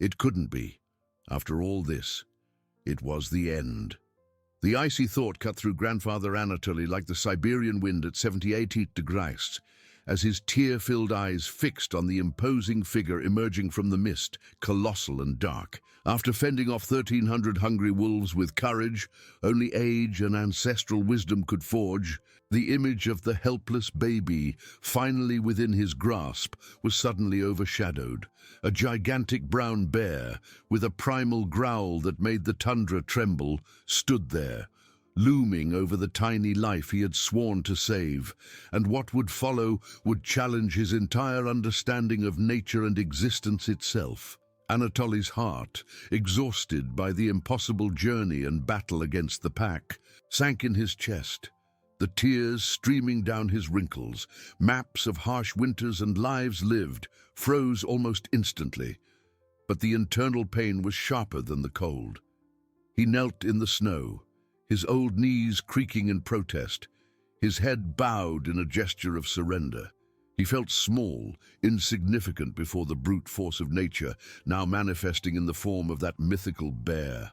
It couldn't be. After all this, it was the end. The icy thought cut through Grandfather Anatoly like the Siberian wind at 78 degrees, as his tear-filled eyes fixed on the imposing figure emerging from the mist, colossal and dark. After fending off 1,300 hungry wolves with courage only age and ancestral wisdom could forge, the image of the helpless baby, finally within his grasp, was suddenly overshadowed. A gigantic brown bear, with a primal growl that made the tundra tremble, stood there, looming over the tiny life he had sworn to save, and what would follow would challenge his entire understanding of nature and existence itself. Anatoly's heart, exhausted by the impossible journey and battle against the pack, sank in his chest, the tears streaming down his wrinkles. Maps of harsh winters and lives lived froze almost instantly, but the internal pain was sharper than the cold. He knelt in the snow, his old knees creaking in protest, his head bowed in a gesture of surrender. He felt small, insignificant before the brute force of nature, now manifesting in the form of that mythical bear.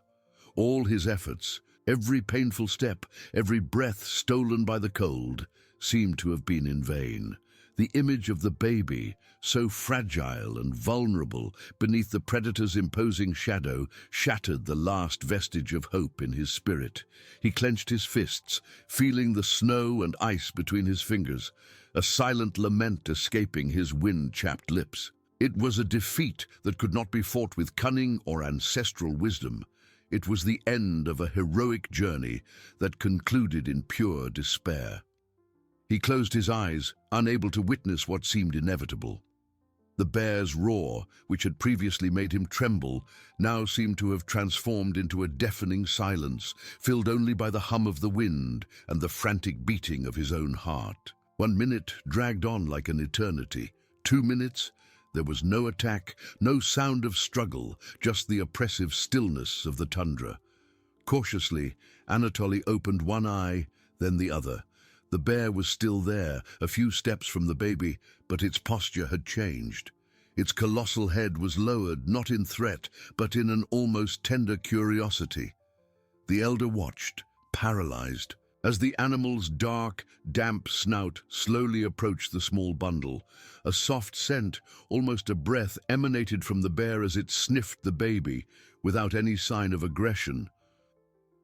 All his efforts, every painful step, every breath stolen by the cold, seemed to have been in vain. The image of the baby, so fragile and vulnerable beneath the predator's imposing shadow, shattered the last vestige of hope in his spirit. He clenched his fists, feeling the snow and ice between his fingers, a silent lament escaping his wind-chapped lips. It was a defeat that could not be fought with cunning or ancestral wisdom. It was the end of a heroic journey that concluded in pure despair. He closed his eyes, unable to witness what seemed inevitable. The bear's roar, which had previously made him tremble, now seemed to have transformed into a deafening silence, filled only by the hum of the wind and the frantic beating of his own heart. 1 minute dragged on like an eternity. 2 minutes, there was no attack, no sound of struggle, just the oppressive stillness of the tundra. Cautiously, Anatoly opened one eye, then the other. The bear was still there, a few steps from the baby, but its posture had changed. Its colossal head was lowered, not in threat, but in an almost tender curiosity. The elder watched, paralyzed, as the animal's dark, damp snout slowly approached the small bundle. A soft scent, almost a breath, emanated from the bear as it sniffed the baby, without any sign of aggression.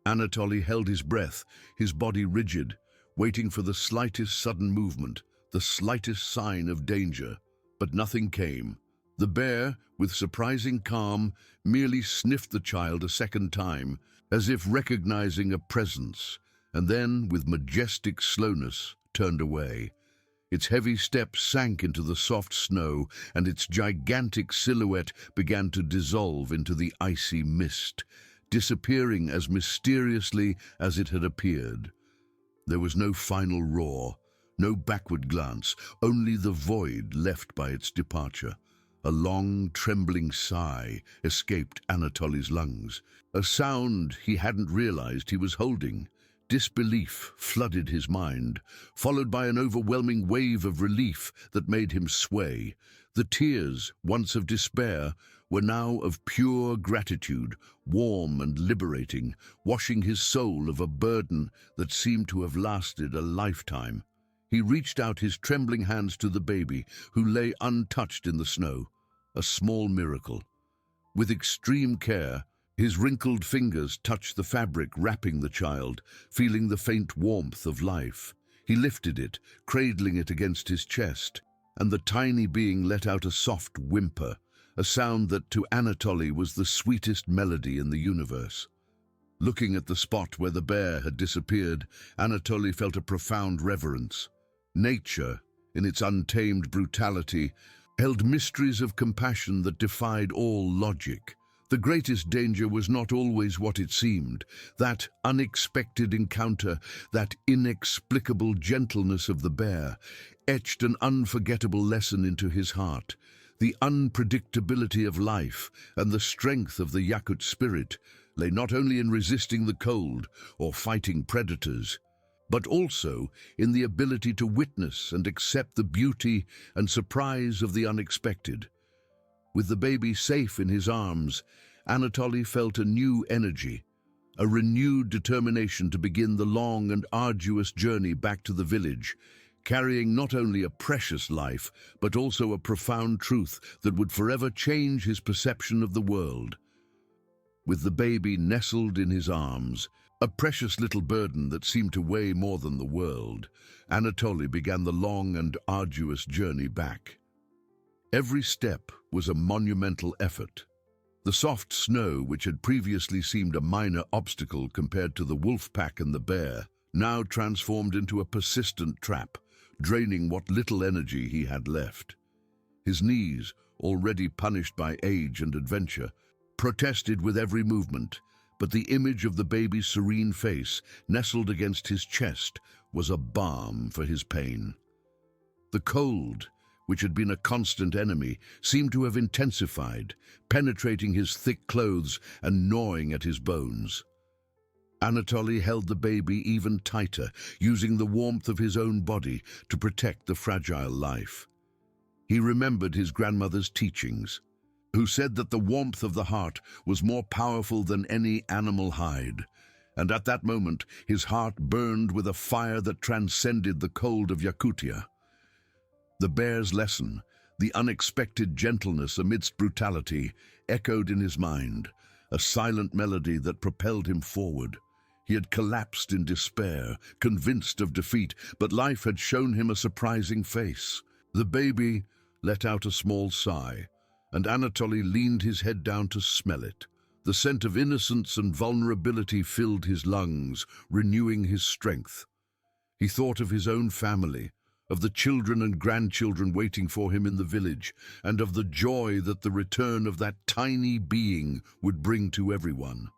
Anatoly held his breath, his body rigid, waiting for the slightest sudden movement, the slightest sign of danger. But nothing came. The bear, with surprising calm, merely sniffed the child a second time, as if recognizing a presence, and then, with majestic slowness, turned away. Its heavy steps sank into the soft snow, and its gigantic silhouette began to dissolve into the icy mist, disappearing as mysteriously as it had appeared. There was no final roar, no backward glance, only the void left by its departure. A long, trembling sigh escaped Anatoly's lungs, a sound he hadn't realized he was holding. Disbelief flooded his mind, followed by an overwhelming wave of relief that made him sway. The tears, once of despair, were now of pure gratitude, warm and liberating, washing his soul of a burden that seemed to have lasted a lifetime. He reached out his trembling hands to the baby, who lay untouched in the snow, a small miracle. With extreme care, his wrinkled fingers touched the fabric wrapping the child, feeling the faint warmth of life. He lifted it, cradling it against his chest, and the tiny being let out a soft whimper, a sound that to Anatoly was the sweetest melody in the universe. Looking at the spot where the bear had disappeared, Anatoly felt a profound reverence. Nature, in its untamed brutality, held mysteries of compassion that defied all logic. The greatest danger was not always what it seemed. That unexpected encounter, that inexplicable gentleness of the bear, etched an unforgettable lesson into his heart. The unpredictability of life and the strength of the YAKUT spirit lay not only in resisting the cold or fighting predators, but also in the ability to witness and accept the beauty and surprise of the unexpected. With the baby safe in his arms, Anatoly felt a new energy, a renewed determination to begin the long and arduous journey back to the village, carrying not only a precious life, but also a profound truth that would forever change his perception of the world. With the baby nestled in his arms, a precious little burden that seemed to weigh more than the world, Anatoly began the long and arduous journey back. Every step was a monumental effort. The soft snow, which had previously seemed a minor obstacle compared to the wolf pack and the bear, now transformed into a persistent trap, draining what little energy he had left. His knees, already punished by age and adventure, protested with every movement, but the image of the baby's serene face, nestled against his chest, was a balm for his pain. The cold, which had been a constant enemy, seemed to have intensified, penetrating his thick clothes and gnawing at his bones. Anatoly held the baby even tighter, using the warmth of his own body to protect the fragile life. He remembered his grandmother's teachings, who said that the warmth of the heart was more powerful than any animal hide, and at that moment his heart burned with a fire that transcended the cold of Yakutia. The bear's lesson, the unexpected gentleness amidst brutality, echoed in his mind, a silent melody that propelled him forward. He had collapsed in despair, convinced of defeat, but life had shown him a surprising face. The baby let out a small sigh, and Anatoly leaned his head down to smell it. The scent of innocence and vulnerability filled his lungs, renewing his strength. He thought of his own family, of the children and grandchildren waiting for him in the village, and of the joy that the return of that tiny being would bring to everyone.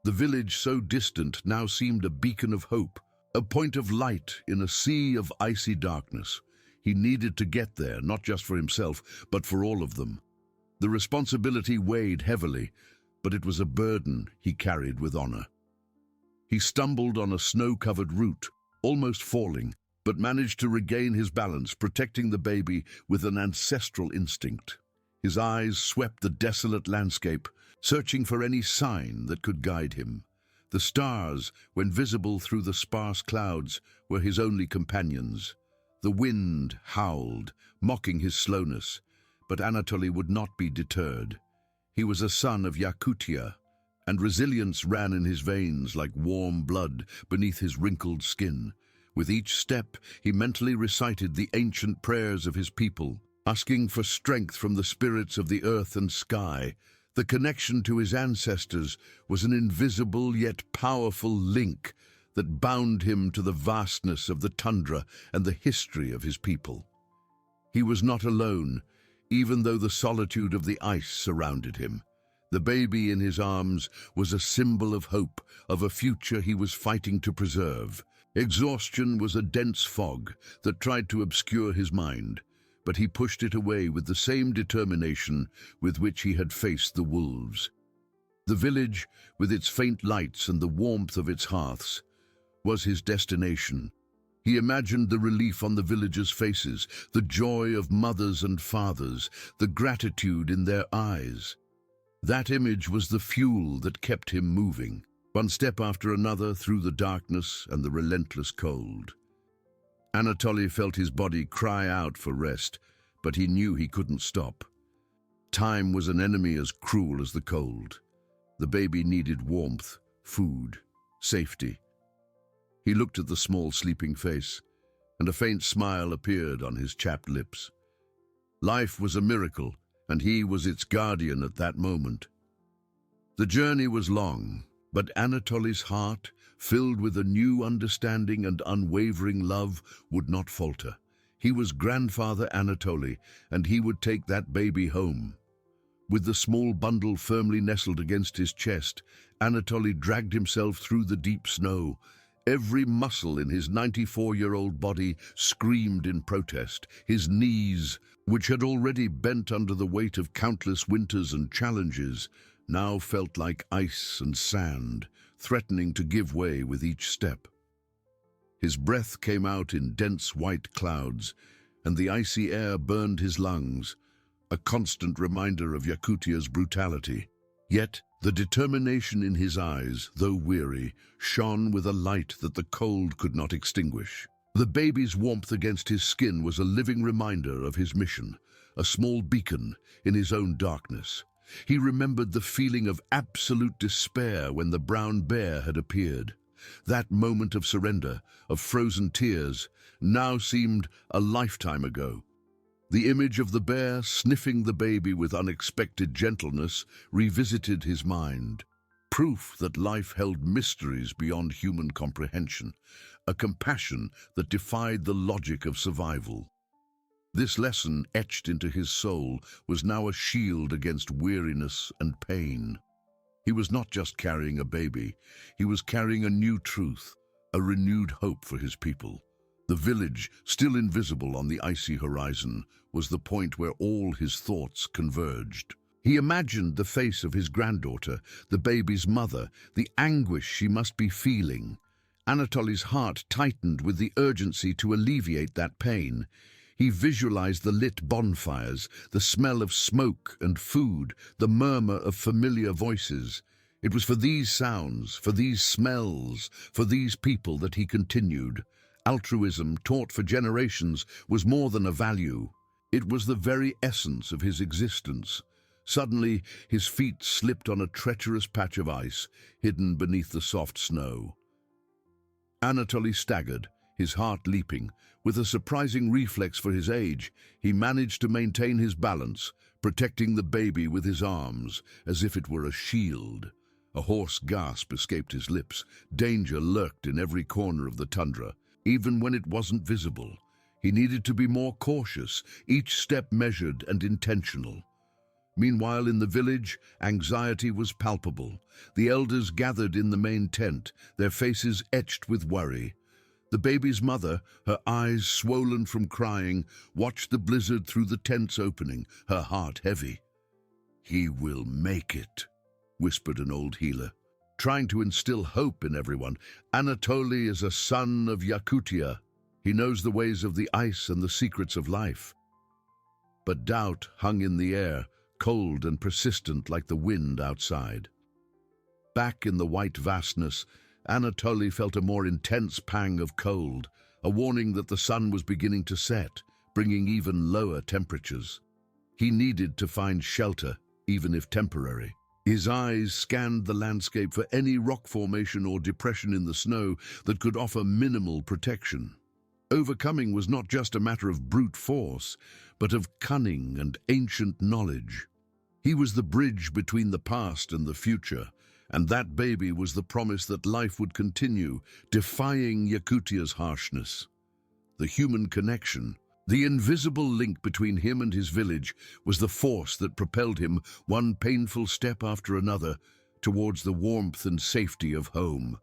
The village, so distant, now seemed a beacon of hope, a point of light in a sea of icy darkness. He needed to get there, not just for himself, but for all of them. The responsibility weighed heavily, but it was a burden he carried with honor. He stumbled on a snow-covered route, almost falling, but managed to regain his balance, protecting the baby with an ancestral instinct. His eyes swept the desolate landscape, searching for any sign that could guide him. The stars, when visible through the sparse clouds, were his only companions. The wind howled, mocking his slowness, but Anatoly would not be deterred. He was a son of Yakutia, and resilience ran in his veins like warm blood beneath his wrinkled skin. With each step, he mentally recited the ancient prayers of his people, asking for strength from the spirits of the earth and sky. The connection to his ancestors was an invisible yet powerful link that bound him to the vastness of the tundra and the history of his people. He was not alone, even though the solitude of the ice surrounded him. The baby in his arms was a symbol of hope, of a future he was fighting to preserve. Exhaustion was a dense fog that tried to obscure his mind, but he pushed it away with the same determination with which he had faced the wolves. The village, with its faint lights and the warmth of its hearths, was his destination. He imagined the relief on the villagers' faces, the joy of mothers and fathers, the gratitude in their eyes. That image was the fuel that kept him moving, one step after another through the darkness and the relentless cold. Anatoly felt his body cry out for rest, but he knew he couldn't stop. Time was an enemy as cruel as the cold. The baby needed warmth, food, safety. He looked at the small sleeping face, and a faint smile appeared on his chapped lips. Life was a miracle, and he was its guardian at that moment. The journey was long, but Anatoly's heart, filled with a new understanding and unwavering love, would not falter. He was grandfather Anatoly, and he would take that baby home. With the small bundle firmly nestled against his chest, Anatoly dragged himself through the deep snow. Every muscle in his 94-year-old body screamed in protest. His knees, which had already bent under the weight of countless winters and challenges, now felt like ice and sand, threatening to give way with each step. His breath came out in dense white clouds, and the icy air burned his lungs. a constant reminder of Yakutia's brutality. Yet, the determination in his eyes, though weary, shone with a light that the cold could not extinguish. The baby's warmth against his skin was a living reminder of his mission, a small beacon in his own darkness. He remembered the feeling of absolute despair when the brown bear had appeared. That moment of surrender, of frozen tears, now seemed a lifetime ago. The image of the bear sniffing the baby with unexpected gentleness revisited his mind. Proof that life held mysteries beyond human comprehension, a compassion that defied the logic of survival. This lesson, etched into his soul, was now a shield against weariness and pain. He was not just carrying a baby, he was carrying a new truth, a renewed hope for his people. The village, still invisible on the icy horizon, was the point where all his thoughts converged. He imagined the face of his granddaughter, the baby's mother, the anguish she must be feeling. Anatoly's heart tightened with the urgency to alleviate that pain. He visualized the lit bonfires, the smell of smoke and food, the murmur of familiar voices. It was for these sounds, for these smells, for these people that he continued. Altruism, taught for generations, was more than a value. It was the very essence of his existence. Suddenly, his feet slipped on a treacherous patch of ice, hidden beneath the soft snow. Anatoly staggered, his heart leaping. With a surprising reflex for his age, he managed to maintain his balance, protecting the baby with his arms, as if it were a shield. A hoarse gasp escaped his lips. Danger lurked in every corner of the tundra, even when it wasn't visible. He needed to be more cautious, each step measured and intentional. Meanwhile, in the village, anxiety was palpable. The elders gathered in the main tent, their faces etched with worry. The baby's mother, her eyes swollen from crying, watched the blizzard through the tent's opening, her heart heavy. "He will make it," whispered an old healer, trying to instill hope in everyone. "Anatoly is a son of Yakutia. He knows the ways of the ice and the secrets of life." But doubt hung in the air, cold and persistent like the wind outside. Back in the white vastness, Anatoly felt a more intense pang of cold, a warning that the sun was beginning to set, bringing even lower temperatures. He needed to find shelter, even if temporary. His eyes scanned the landscape for any rock formation or depression in the snow that could offer minimal protection. Overcoming was not just a matter of brute force, but of cunning and ancient knowledge. He was the bridge between the past and the future, and that baby was the promise that life would continue, defying Yakutia's harshness. The human connection, the invisible link between him and his village, was the force that propelled him one painful step after another towards the warmth and safety of home.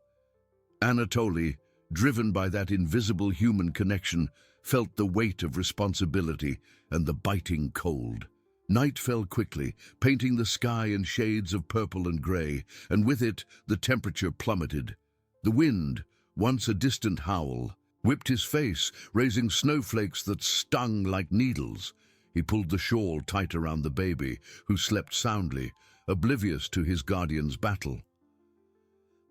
Anatoly, driven by that invisible human connection, felt the weight of responsibility and the biting cold. Night fell quickly, painting the sky in shades of purple and grey, and with it the temperature plummeted. The wind, once a distant howl, whipped his face, raising snowflakes that stung like needles. He pulled the shawl tight around the baby, who slept soundly, oblivious to his guardian's battle.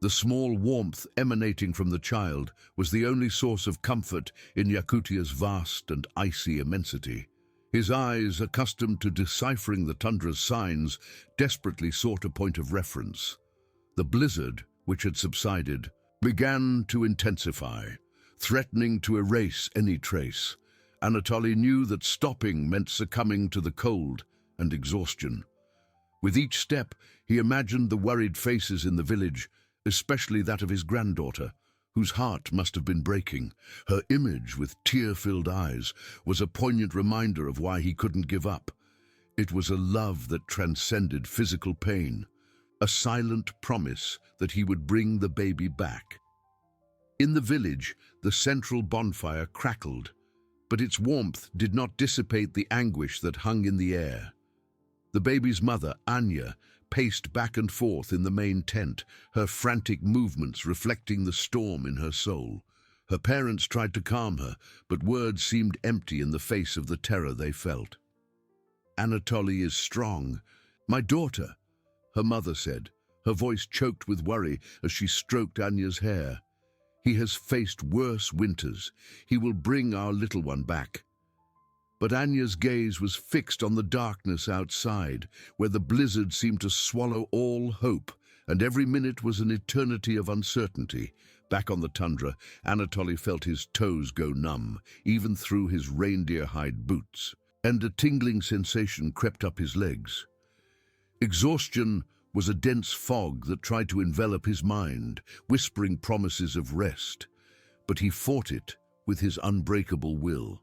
The small warmth emanating from the child was the only source of comfort in Yakutia's vast and icy immensity. His eyes, accustomed to deciphering the tundra's signs, desperately sought a point of reference. The blizzard, which had subsided, began to intensify, threatening to erase any trace. Anatoly knew that stopping meant succumbing to the cold and exhaustion. With each step, he imagined the worried faces in the village, especially that of his granddaughter, whose heart must have been breaking. Her image, with tear-filled eyes, was a poignant reminder of why he couldn't give up. It was a love that transcended physical pain, a silent promise that he would bring the baby back. In the village, the central bonfire crackled, but its warmth did not dissipate the anguish that hung in the air. The baby's mother, Anya, paced back and forth in the main tent, her frantic movements reflecting the storm in her soul. Her parents tried to calm her, but words seemed empty in the face of the terror they felt. Anatoly is strong. My daughter, her mother said, her voice choked with worry as she stroked Anya's hair. He has faced worse winters. He will bring our little one back. But Anya's gaze was fixed on the darkness outside, where the blizzard seemed to swallow all hope, and every minute was an eternity of uncertainty. Back on the tundra, Anatoly felt his toes go numb, even through his reindeer hide boots, and a tingling sensation crept up his legs. Exhaustion was a dense fog that tried to envelop his mind, whispering promises of rest, but he fought it with his unbreakable will.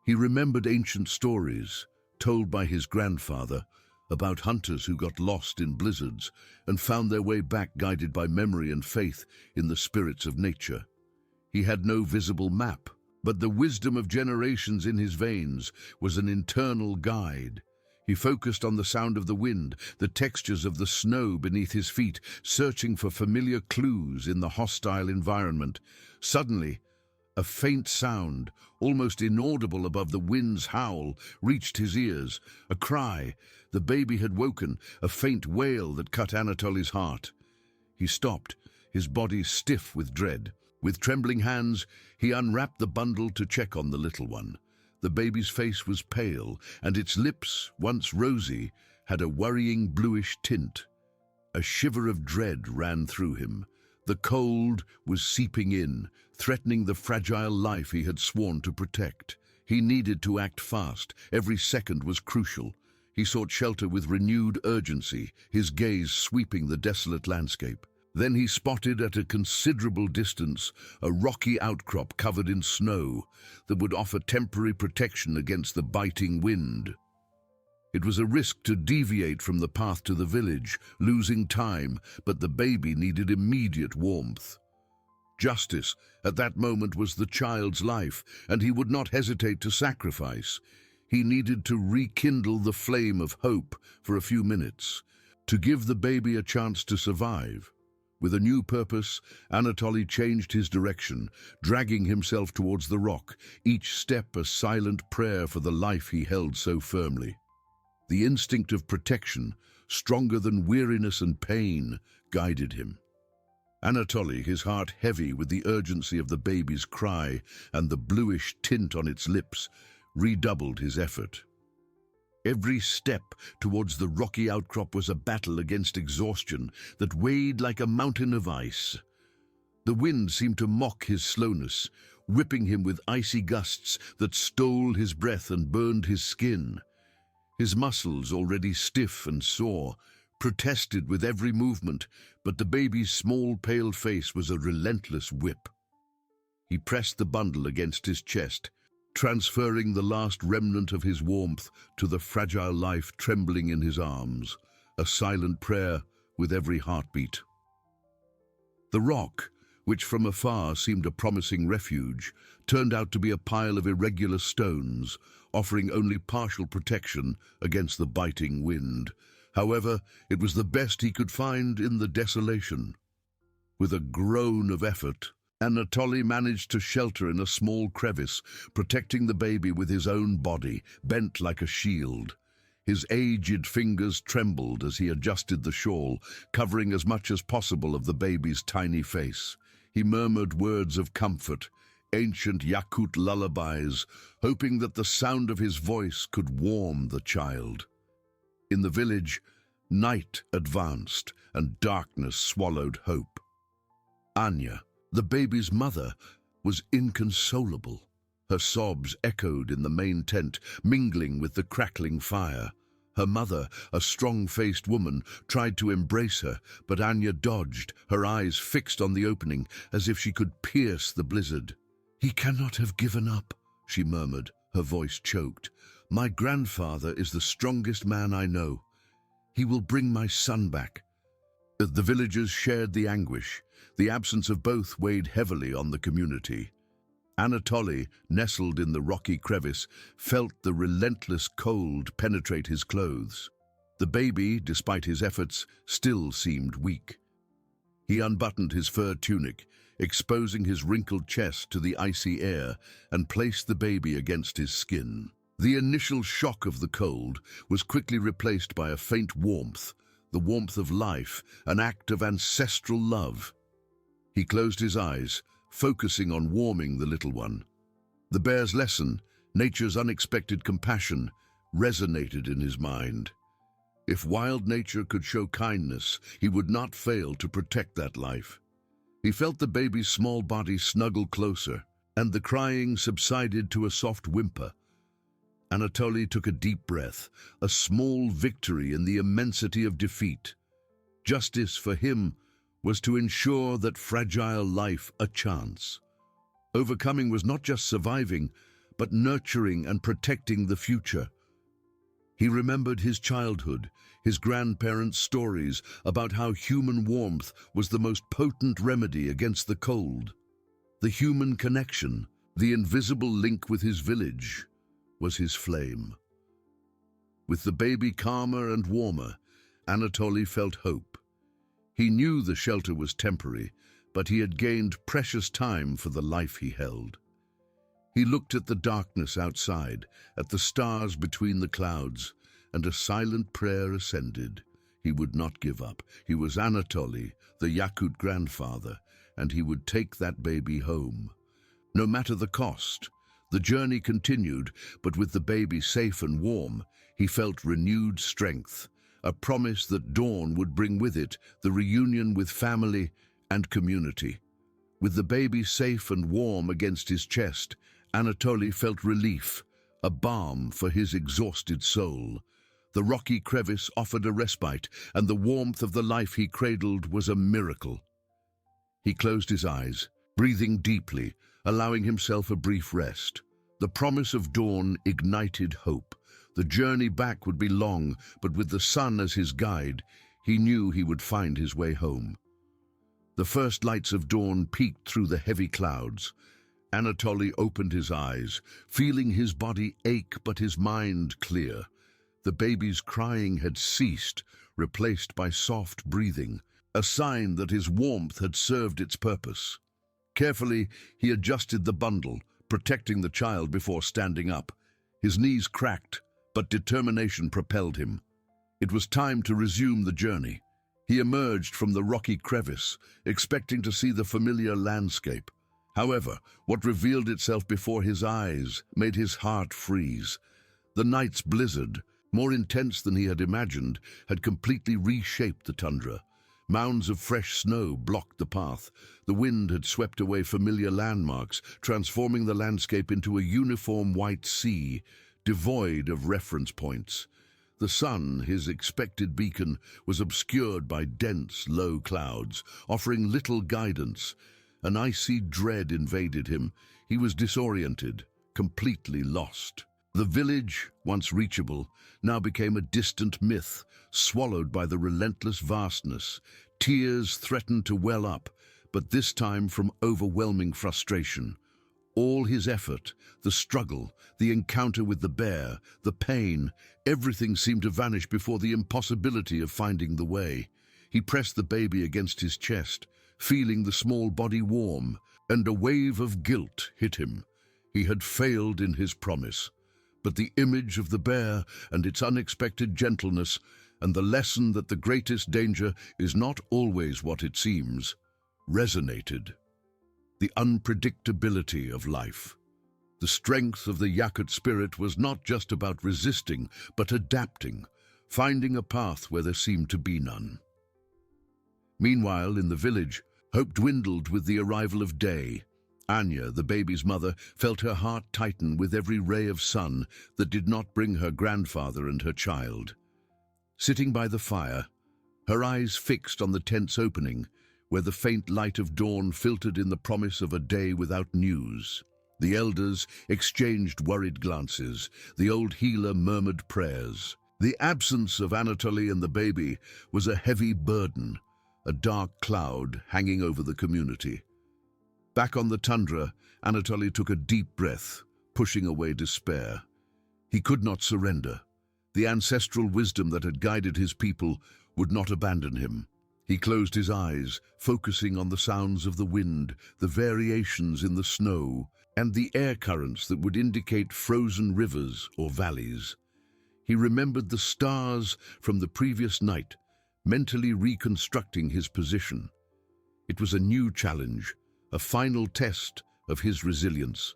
He remembered ancient stories told by his grandfather about hunters who got lost in blizzards and found their way back guided by memory and faith in the spirits of nature. He had no visible map, but the wisdom of generations in his veins was an internal guide. He focused on the sound of the wind, the textures of the snow beneath his feet, searching for familiar clues in the hostile environment. Suddenly, a faint sound, almost inaudible above the wind's howl, reached his ears. A cry. The baby had woken, a faint wail that cut Anatoly's heart. He stopped, his body stiff with dread. With trembling hands, he unwrapped the bundle to check on the little one. The baby's face was pale, and its lips, once rosy, had a worrying bluish tint. A shiver of dread ran through him. The cold was seeping in, threatening the fragile life he had sworn to protect. He needed to act fast. Every second was crucial. He sought shelter with renewed urgency, his gaze sweeping the desolate landscape. Then he spotted at a considerable distance a rocky outcrop covered in snow that would offer temporary protection against the biting wind. It was a risk to deviate from the path to the village, losing time, but the baby needed immediate warmth. Justice, at that moment, was the child's life, and he would not hesitate to sacrifice. He needed to rekindle the flame of hope for a few minutes, to give the baby a chance to survive. With a new purpose, Anatoly changed his direction, dragging himself towards the rock, each step a silent prayer for the life he held so firmly. The instinct of protection, stronger than weariness and pain, guided him. Anatoly, his heart heavy with the urgency of the baby's cry and the bluish tint on its lips, redoubled his effort. Every step towards the rocky outcrop was a battle against exhaustion that weighed like a mountain of ice. The wind seemed to mock his slowness, whipping him with icy gusts that stole his breath and burned his skin. His muscles, already stiff and sore, protested with every movement, but the baby's small, pale face was a relentless whip. He pressed the bundle against his chest, transferring the last remnant of his warmth to the fragile life trembling in his arms, a silent prayer with every heartbeat. The rock, which from afar seemed a promising refuge, turned out to be a pile of irregular stones, offering only partial protection against the biting wind. However, it was the best he could find in the desolation. With a groan of effort, Anatoly managed to shelter in a small crevice, protecting the baby with his own body, bent like a shield. His aged fingers trembled as he adjusted the shawl, covering as much as possible of the baby's tiny face. He murmured words of comfort, ancient YAKUT lullabies, hoping that the sound of his voice could warm the child. In the village, night advanced and darkness swallowed hope. Anya, the baby's mother, was inconsolable. Her sobs echoed in the main tent, mingling with the crackling fire. Her mother, a strong-faced woman, tried to embrace her, but Anya dodged, her eyes fixed on the opening, as if she could pierce the blizzard. "He cannot have given up," she murmured, her voice choked. "My grandfather is the strongest man I know. He will bring my son back." The villagers shared the anguish. The absence of both weighed heavily on the community. Anatoly, nestled in the rocky crevice, felt the relentless cold penetrate his clothes. The baby, despite his efforts, still seemed weak. He unbuttoned his fur tunic, exposing his wrinkled chest to the icy air, and placed the baby against his skin. The initial shock of the cold was quickly replaced by a faint warmth, the warmth of life, an act of ancestral love. He closed his eyes, focusing on warming the little one. The bear's lesson, nature's unexpected compassion, resonated in his mind. If wild nature could show kindness, he would not fail to protect that life. He felt the baby's small body snuggle closer, and the crying subsided to a soft whimper. Anatoly took a deep breath, a small victory in the immensity of defeat. Justice for him was to ensure that fragile life a chance. Overcoming was not just surviving, but nurturing and protecting the future. He remembered his childhood, his grandparents' stories about how human warmth was the most potent remedy against the cold. The human connection, the invisible link with his village, was his flame. With the baby calmer and warmer, Anatoly felt hope. He knew the shelter was temporary, but he had gained precious time for the life he held. He looked at the darkness outside, at the stars between the clouds, and a silent prayer ascended. He would not give up. He was Anatoly, the YAKUT grandfather, and he would take that baby home. No matter the cost. The journey continued, but with the baby safe and warm, he felt renewed strength, a promise that dawn would bring with it the reunion with family and community. With the baby safe and warm against his chest, Anatoly felt relief, a balm for his exhausted soul. The rocky crevice offered a respite, and the warmth of the life he cradled was a miracle. He closed his eyes, breathing deeply, allowing himself a brief rest. The promise of dawn ignited hope. The journey back would be long, but with the sun as his guide, he knew he would find his way home. The first lights of dawn peeked through the heavy clouds. Anatoly opened his eyes, feeling his body ache but his mind clear. The baby's crying had ceased, replaced by soft breathing, a sign that his warmth had served its purpose. Carefully, he adjusted the bundle, protecting the child before standing up. His knees cracked, but determination propelled him. It was time to resume the journey. He emerged from the rocky crevice, expecting to see the familiar landscape. However, what revealed itself before his eyes made his heart freeze. The night's blizzard, more intense than he had imagined, had completely reshaped the tundra. Mounds of fresh snow blocked the path. The wind had swept away familiar landmarks, transforming the landscape into a uniform white sea, devoid of reference points. The sun, his expected beacon, was obscured by dense, low clouds, offering little guidance. An icy dread invaded him. He was disoriented, completely lost. The village, once reachable, now became a distant myth, swallowed by the relentless vastness. Tears threatened to well up, but this time from overwhelming frustration. All his effort, the struggle, the encounter with the bear, the pain, everything seemed to vanish before the impossibility of finding the way. He pressed the baby against his chest, feeling the small body warm, and a wave of guilt hit him. He had failed in his promise. But the image of the bear and its unexpected gentleness, and the lesson that the greatest danger is not always what it seems, resonated. The unpredictability of life. The strength of the YAKUT spirit was not just about resisting, but adapting, finding a path where there seemed to be none. Meanwhile, in the village, hope dwindled with the arrival of day. Anya, the baby's mother, felt her heart tighten with every ray of sun that did not bring her grandfather and her child. Sitting by the fire, her eyes fixed on the tent's opening, where the faint light of dawn filtered in the promise of a day without news. The elders exchanged worried glances. The old healer murmured prayers. The absence of Anatoly and the baby was a heavy burden, a dark cloud hanging over the community. Back on the tundra, Anatoly took a deep breath, pushing away despair. He could not surrender. The ancestral wisdom that had guided his people would not abandon him. He closed his eyes, focusing on the sounds of the wind, the variations in the snow, and the air currents that would indicate frozen rivers or valleys. He remembered the stars from the previous night, mentally reconstructing his position. It was a new challenge, a final test of his resilience.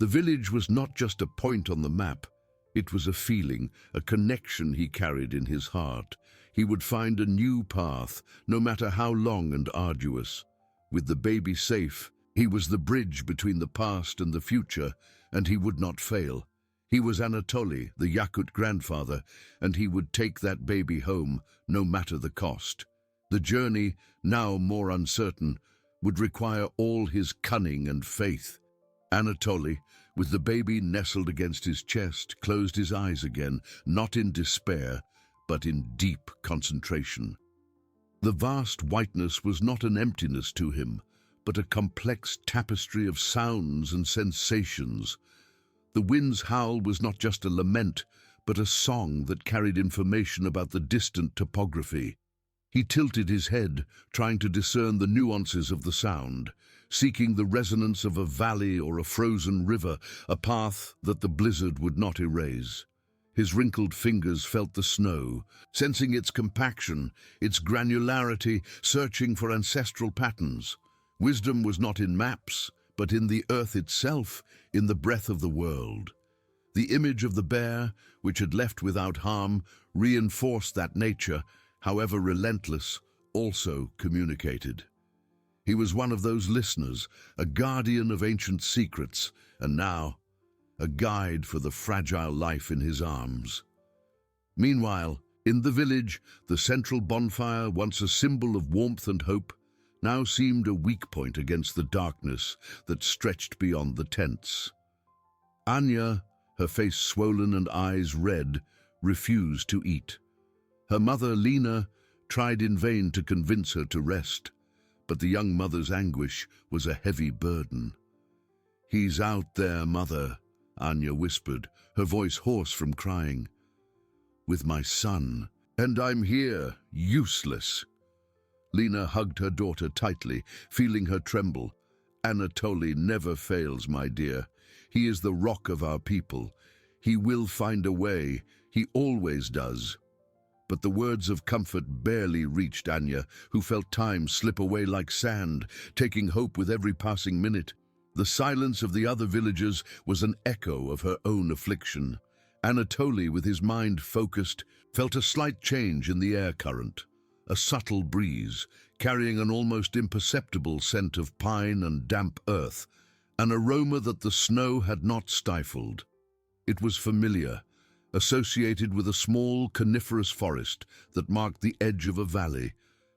The village was not just a point on the map. It was a feeling, a connection he carried in his heart. He would find a new path, no matter how long and arduous. With the baby safe, he was the bridge between the past and the future, and he would not fail. He was Anatoly, the YAKUT grandfather, and he would take that baby home, no matter the cost. The journey, now more uncertain, would require all his cunning and faith. Anatoly, with the baby nestled against his chest, closed his eyes again, not in despair, but in deep concentration. The vast whiteness was not an emptiness to him, but a complex tapestry of sounds and sensations. The wind's howl was not just a lament, but a song that carried information about the distant topography. He tilted his head, trying to discern the nuances of the sound, seeking the resonance of a valley or a frozen river, a path that the blizzard would not erase. His wrinkled fingers felt the snow, sensing its compaction, its granularity, searching for ancestral patterns. Wisdom was not in maps, but in the earth itself, in the breath of the world. The image of the bear, which had left without harm, reinforced that nature, however relentless, also communicated. He was one of those listeners, a guardian of ancient secrets, and now, a guide for the fragile life in his arms. Meanwhile, in the village, the central bonfire, once a symbol of warmth and hope, now seemed a weak point against the darkness that stretched beyond the tents. Anya, her face swollen and eyes red, refused to eat. Her mother, Lena, tried in vain to convince her to rest, but the young mother's anguish was a heavy burden. "He's out there, Mother," Anya whispered, her voice hoarse from crying. "With my son, and I'm here, useless." Lena hugged her daughter tightly, feeling her tremble. "Anatoly never fails, my dear. He is the rock of our people. He will find a way. He always does." But the words of comfort barely reached Anya, who felt time slip away like sand, taking hope with every passing minute. The silence of the other villagers was an echo of her own affliction. Anatoly, with his mind focused, felt a slight change in the air current. A subtle breeze, carrying an almost imperceptible scent of pine and damp earth, an aroma that the snow had not stifled. It was familiar, associated with a small coniferous forest that marked the edge of a valley,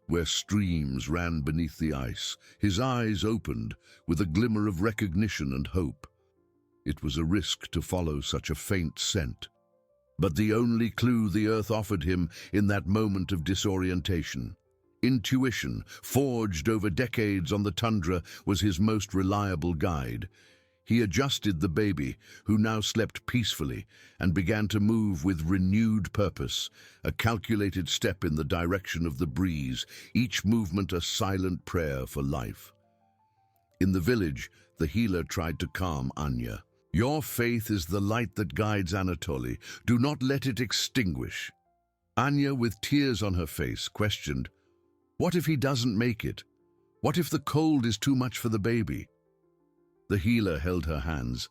where streams ran beneath the ice. His eyes opened with a glimmer of recognition and hope. It was a risk to follow such a faint scent, but the only clue the earth offered him in that moment of disorientation. Intuition, forged over decades on the tundra, was his most reliable guide. He adjusted the baby, who now slept peacefully, and began to move with renewed purpose, a calculated step in the direction of the breeze, each movement a silent prayer for life. In the village, the healer tried to calm Anya. "Your faith is the light that guides Anatoly. Do not let it extinguish." Anya, with tears on her face, questioned, "What if he doesn't make it? What if the cold is too much for the baby?" The healer held her hands.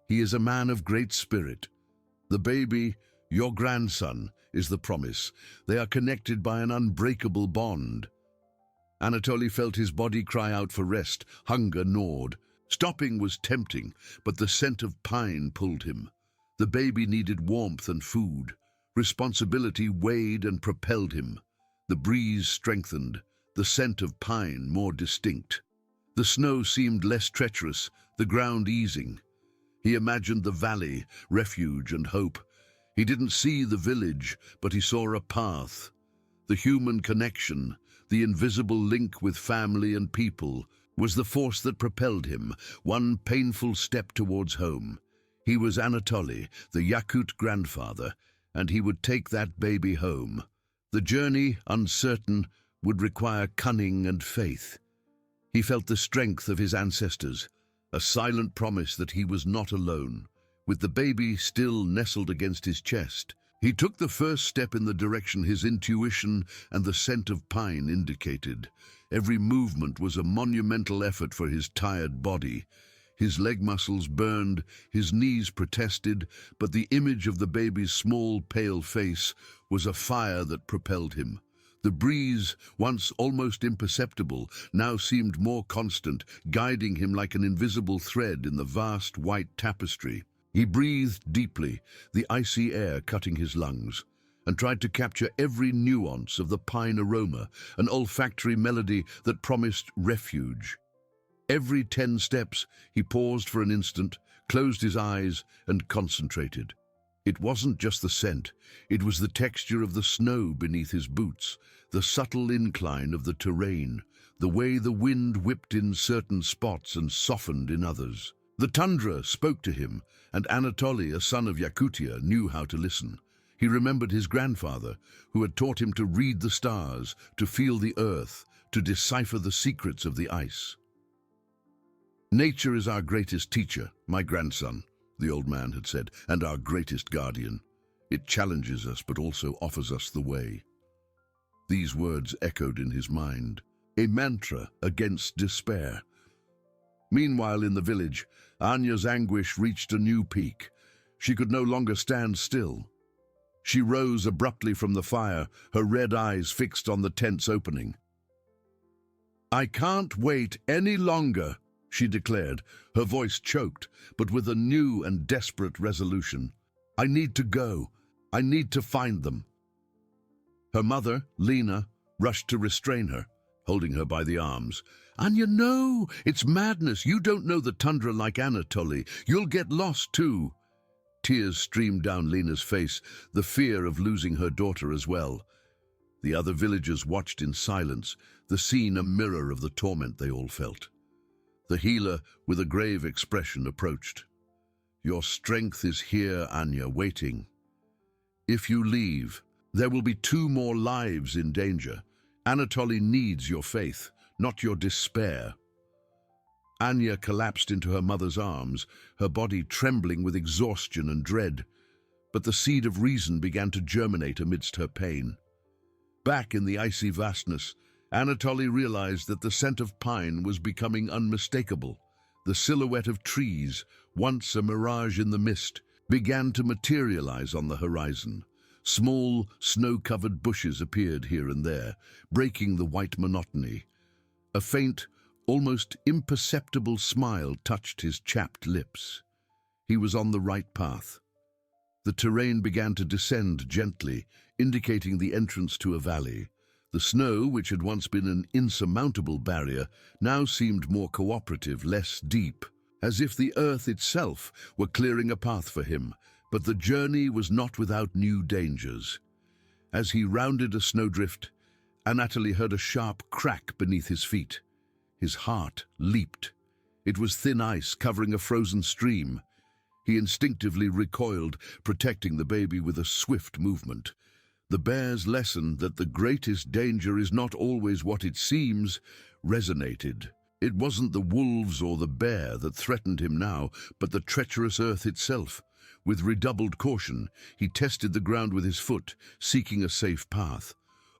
"He is a man of great spirit. The baby, your grandson, is the promise. They are connected by an unbreakable bond." Anatoly felt his body cry out for rest. Hunger gnawed. Stopping was tempting, but the scent of pine pulled him. The baby needed warmth and food. Responsibility weighed and propelled him. The breeze strengthened, the scent of pine more distinct. The snow seemed less treacherous, the ground easing. He imagined the valley, refuge and hope. He didn't see the village, but he saw a path. The human connection, the invisible link with family and people, was the force that propelled him, one painful step towards home. He was Anatoly, the YAKUT grandfather, and he would take that baby home. The journey, uncertain, would require cunning and faith. He felt the strength of his ancestors, a silent promise that he was not alone. With the baby still nestled against his chest, he took the first step in the direction his intuition and the scent of pine indicated. Every movement was a monumental effort for his tired body. His leg muscles burned, his knees protested, but the image of the baby's small, pale face was a fire that propelled him. The breeze, once almost imperceptible, now seemed more constant, guiding him like an invisible thread in the vast white tapestry. He breathed deeply, the icy air cutting his lungs, and tried to capture every nuance of the pine aroma, an olfactory melody that promised refuge. Every 10 steps, he paused for an instant, closed his eyes, and concentrated. It wasn't just the scent, it was the texture of the snow beneath his boots, the subtle incline of the terrain, the way the wind whipped in certain spots and softened in others. The tundra spoke to him, and Anatoly, a son of Yakutia, knew how to listen. He remembered his grandfather, who had taught him to read the stars, to feel the earth, to decipher the secrets of the ice. "Nature is our greatest teacher, my grandson," the old man had said, "and our greatest guardian. It challenges us, but also offers us the way." These words echoed in his mind, a mantra against despair. Meanwhile, in the village, Anya's anguish reached a new peak. She could no longer stand still. She rose abruptly from the fire, her red eyes fixed on the tent's opening. "I can't wait any longer," she declared, her voice choked, but with a new and desperate resolution. "I need to go. I need to find them." Her mother, Lena, rushed to restrain her, holding her by the arms. "Anya, no! It's madness! You don't know the tundra like Anatoly. You'll get lost too." Tears streamed down Lena's face, the fear of losing her daughter as well. The other villagers watched in silence, the scene a mirror of the torment they all felt. The healer, with a grave expression, approached. "Your strength is here, Anya, waiting. If you leave, there will be 2 more lives in danger. Anatoly needs your faith, not your despair." Anya collapsed into her mother's arms, her body trembling with exhaustion and dread. But the seed of reason began to germinate amidst her pain. Back in the icy vastness, Anatoly realized that the scent of pine was becoming unmistakable. The silhouette of trees, once a mirage in the mist, began to materialize on the horizon. Small, snow-covered bushes appeared here and there, breaking the white monotony. A faint, almost imperceptible smile touched his chapped lips. He was on the right path. The terrain began to descend gently, indicating the entrance to a valley. The snow, which had once been an insurmountable barrier, now seemed more cooperative, less deep, as if the earth itself were clearing a path for him. But the journey was not without new dangers. As he rounded a snowdrift, Anatoly heard a sharp crack beneath his feet. His heart leaped. It was thin ice covering a frozen stream. He instinctively recoiled, protecting the baby with a swift movement. The bear's lesson that the greatest danger is not always what it seems resonated. It wasn't the wolves or the bear that threatened him now, but the treacherous earth itself. With redoubled caution, he tested the ground with his foot, seeking a safe path.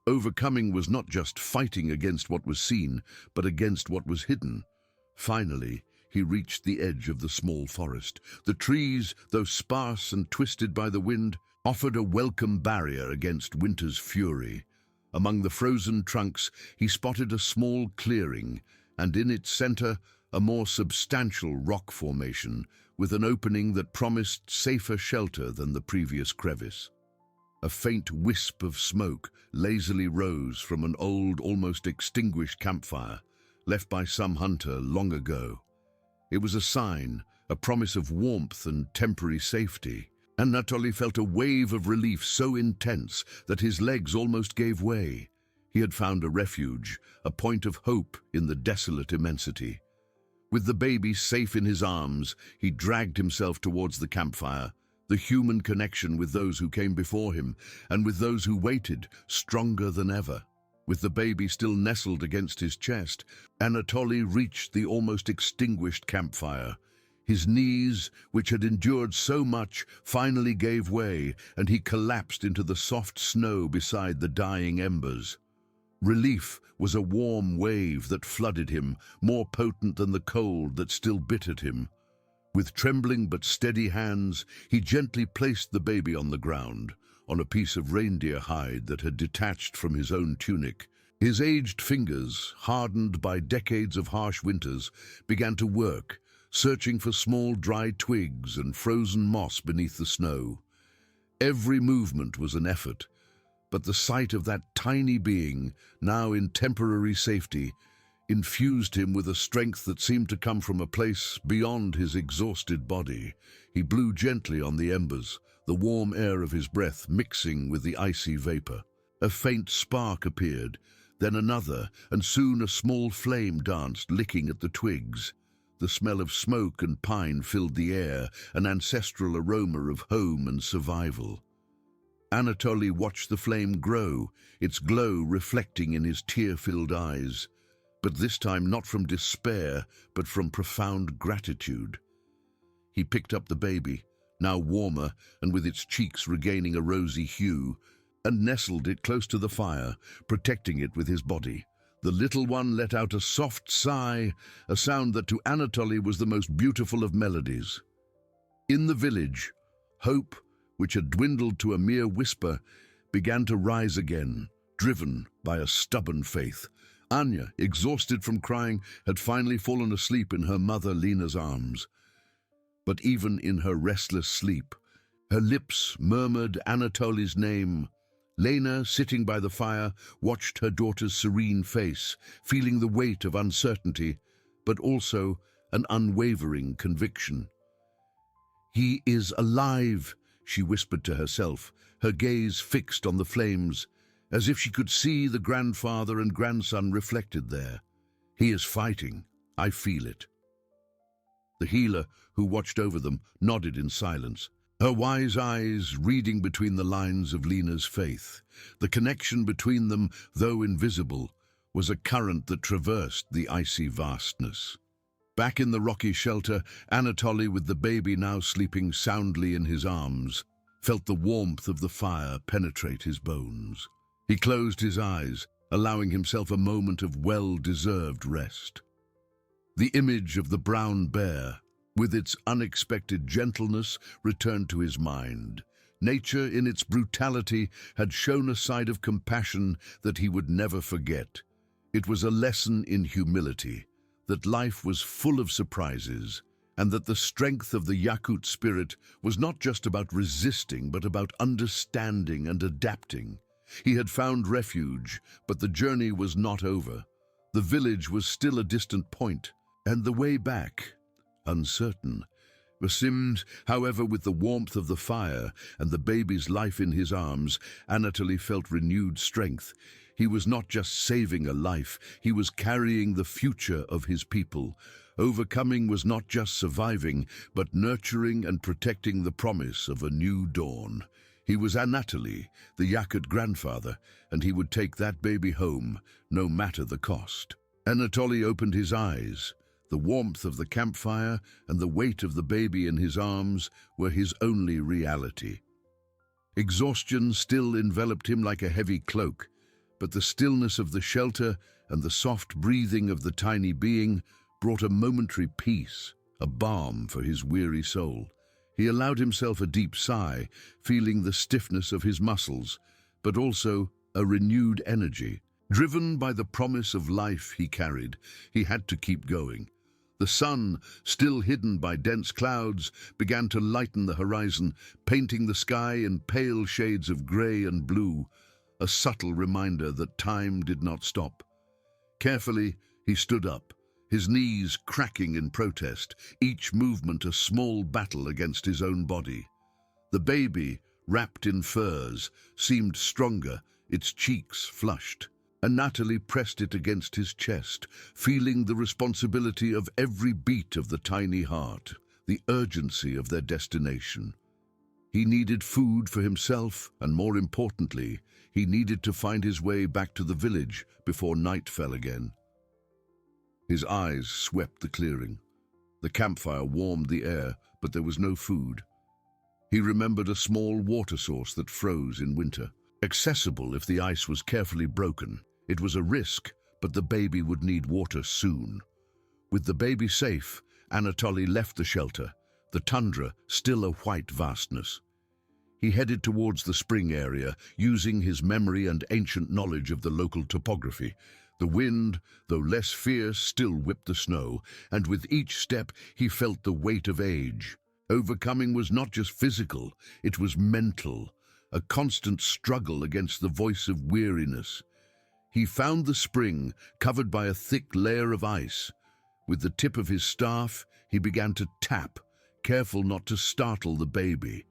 Overcoming was not just fighting against what was seen, but against what was hidden. Finally, he reached the edge of the small forest. The trees, though sparse and twisted by the wind, offered a welcome barrier against winter's fury. Among the frozen trunks, he spotted a small clearing, and in its center, a more substantial rock formation, with an opening that promised safer shelter than the previous crevice. A faint wisp of smoke lazily rose from an old, almost extinguished campfire, left by some hunter long ago. It was a sign, a promise of warmth and temporary safety. Anatoly felt a wave of relief so intense that his legs almost gave way. He had found a refuge, a point of hope in the desolate immensity. With the baby safe in his arms, he dragged himself towards the campfire, the human connection with those who came before him, and with those who waited, stronger than ever. With the baby still nestled against his chest, Anatoly reached the almost extinguished campfire. His knees, which had endured so much, finally gave way, and he collapsed into the soft snow beside the dying embers. Relief was a warm wave that flooded him, more potent than the cold that still bit at him. With trembling but steady hands, he gently placed the baby on the ground, on a piece of reindeer hide that had detached from his own tunic. His aged fingers, hardened by decades of harsh winters, began to work, searching for small dry twigs and frozen moss beneath the snow. Every movement was an effort, but the sight of that tiny being, now in temporary safety, infused him with a strength that seemed to come from a place beyond his exhausted body. He blew gently on the embers, the warm air of his breath mixing with the icy vapor. A faint spark appeared, then another, and soon a small flame danced, licking at the twigs. The smell of smoke and pine filled the air, an ancestral aroma of home and survival. Anatoly watched the flame grow, its glow reflecting in his tear-filled eyes, but this time not from despair, but from profound gratitude. He picked up the baby, now warmer and with its cheeks regaining a rosy hue, and nestled it close to the fire, protecting it with his body. The little one let out a soft sigh, a sound that to Anatoly was the most beautiful of melodies. In the village, hope, which had dwindled to a mere whisper, began to rise again, driven by a stubborn faith. Anya, exhausted from crying, had finally fallen asleep in her mother Lena's arms. But even in her restless sleep, her lips murmured Anatoly's name. Lena, sitting by the fire, watched her daughter's serene face, feeling the weight of uncertainty, but also an unwavering conviction. "He is alive," she whispered to herself, her gaze fixed on the flames, as if she could see the grandfather and grandson reflected there. "He is fighting. I feel it." The healer, who watched over them, nodded in silence, her wise eyes reading between the lines of Lena's faith. The connection between them, though invisible, was a current that traversed the icy vastness. Back in the rocky shelter, Anatoly, with the baby now sleeping soundly in his arms, felt the warmth of the fire penetrate his bones. He closed his eyes, allowing himself a moment of well-deserved rest. The image of the brown bear, with its unexpected gentleness, returned to his mind. Nature, in its brutality, had shown a side of compassion that he would never forget. It was a lesson in humility, that life was full of surprises, and that the strength of the YAKUT spirit was not just about resisting, but about understanding and adapting. He had found refuge, but the journey was not over. The village was still a distant point, and the way back, uncertain. Seemed, however, with the warmth of the fire and the baby's life in his arms, Anatoly felt renewed strength. He was not just saving a life, he was carrying the future of his people. Overcoming was not just surviving, but nurturing and protecting the promise of a new dawn. He was Anatoly, the YAKUT grandfather, and he would take that baby home, no matter the cost. Anatoly opened his eyes. The warmth of the campfire and the weight of the baby in his arms were his only reality. Exhaustion still enveloped him like a heavy cloak, but the stillness of the shelter and the soft breathing of the tiny being brought a momentary peace, a balm for his weary soul. He allowed himself a deep sigh, feeling the stiffness of his muscles, but also a renewed energy. Driven by the promise of life he carried, he had to keep going. The sun, still hidden by dense clouds, began to lighten the horizon, painting the sky in pale shades of grey and blue, a subtle reminder that time did not stop. Carefully, he stood up, his knees cracking in protest, each movement a small battle against his own body. The baby, wrapped in furs, seemed stronger, its cheeks flushed. Anatoly pressed it against his chest, feeling the responsibility of every beat of the tiny heart, the urgency of their destination. He needed food for himself, and more importantly, he needed to find his way back to the village before night fell again. His eyes swept the clearing. The campfire warmed the air, but there was no food. He remembered a small water source that froze in winter. Accessible if the ice was carefully broken. It was a risk, but the baby would need water soon. With the baby safe, Anatoly left the shelter, the tundra still a white vastness. He headed towards the spring area, using his memory and ancient knowledge of the local topography. The wind, though less fierce, still whipped the snow, and with each step he felt the weight of age. Overcoming was not just physical, it was mental, a constant struggle against the voice of weariness. He found the spring, covered by a thick layer of ice. With the tip of his staff, he began to tap, careful not to startle the baby.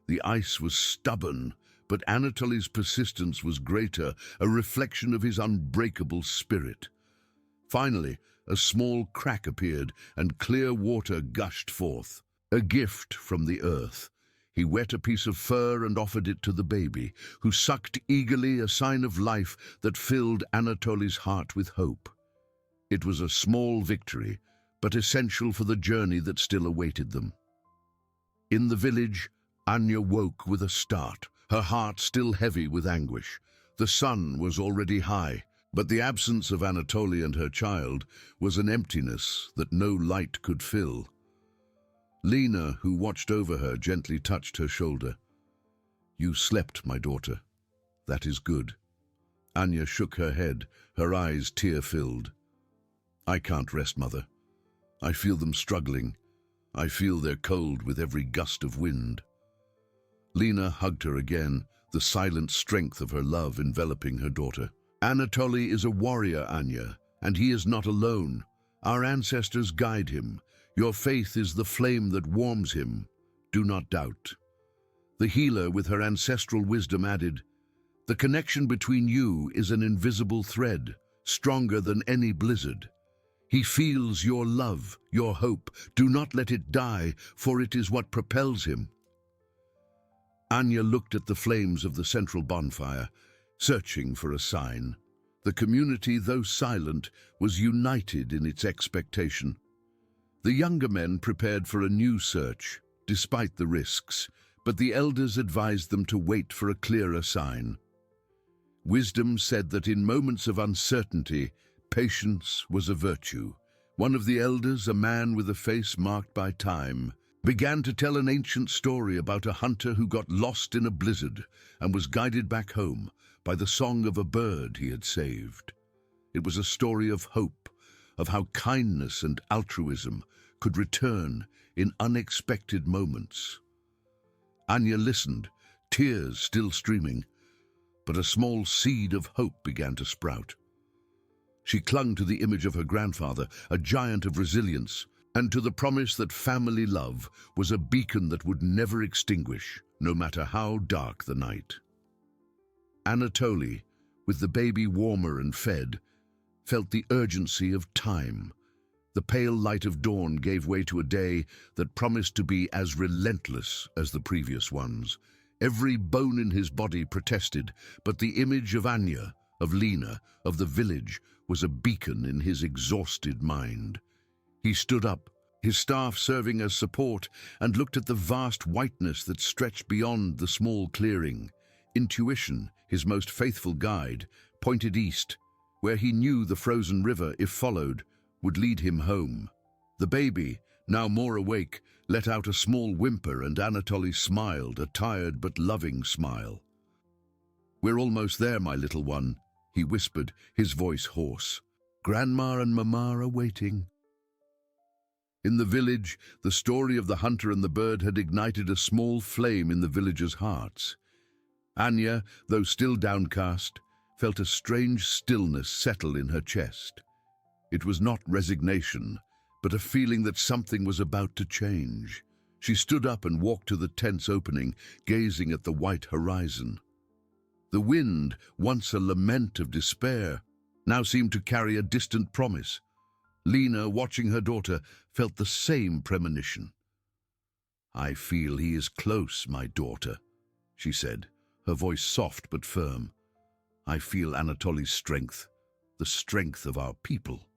The ice was stubborn, but Anatoly's persistence was greater, a reflection of his unbreakable spirit. Finally, a small crack appeared, and clear water gushed forth. A gift from the earth. He wet a piece of fur and offered it to the baby, who sucked eagerly, a sign of life that filled Anatoly's heart with hope. It was a small victory, but essential for the journey that still awaited them. In the village, Anya woke with a start, her heart still heavy with anguish. The sun was already high, but the absence of Anatoly and her child was an emptiness that no light could fill. Lena, who watched over her, gently touched her shoulder. "You slept, my daughter. That is good." Anya shook her head, her eyes tear-filled. "I can't rest, Mother. I feel them struggling. I feel their cold with every gust of wind." Lena hugged her again, the silent strength of her love enveloping her daughter. "Anatoly is a warrior, Anya, and he is not alone. Our ancestors guide him. Your faith is the flame that warms him. Do not doubt." The healer, with her ancestral wisdom, added, "The connection between you is an invisible thread, stronger than any blizzard. He feels your love, your hope. Do not let it die, for it is what propels him." Anya looked at the flames of the central bonfire, searching for a sign. The community, though silent, was united in its expectation. The younger men prepared for a new search, despite the risks, but the elders advised them to wait for a clearer sign. Wisdom said that in moments of uncertainty, patience was a virtue. One of the elders, a man with a face marked by time, began to tell an ancient story about a hunter who got lost in a blizzard and was guided back home by the song of a bird he had saved. It was a story of hope, of how kindness and altruism could return in unexpected moments. Anya listened, tears still streaming, but a small seed of hope began to sprout. She clung to the image of her grandfather, a giant of resilience, and to the promise that family love was a beacon that would never extinguish, no matter how dark the night. Anatoly, with the baby warmer and fed, felt the urgency of time. The pale light of dawn gave way to a day that promised to be as relentless as the previous ones. Every bone in his body protested, but the image of Anya, of Lena, of the village, was a beacon in his exhausted mind. He stood up, his staff serving as support, and looked at the vast whiteness that stretched beyond the small clearing. Intuition, his most faithful guide, pointed east, where he knew the frozen river, if followed, would lead him home. The baby, now more awake, let out a small whimper, and Anatoly smiled, a tired but loving smile. "We're almost there, my little one," he whispered, his voice hoarse. "Grandma and Mama are waiting." In the village, the story of the hunter and the bird had ignited a small flame in the villagers' hearts. Anya, though still downcast, felt a strange stillness settle in her chest. It was not resignation, but a feeling that something was about to change. She stood up and walked to the tent's opening, gazing at the white horizon. The wind, once a lament of despair, now seemed to carry a distant promise. Lena, watching her daughter, felt the same premonition. "I feel he is close, my daughter," she said, her voice soft but firm. "I feel Anatoly's strength, the strength of our people."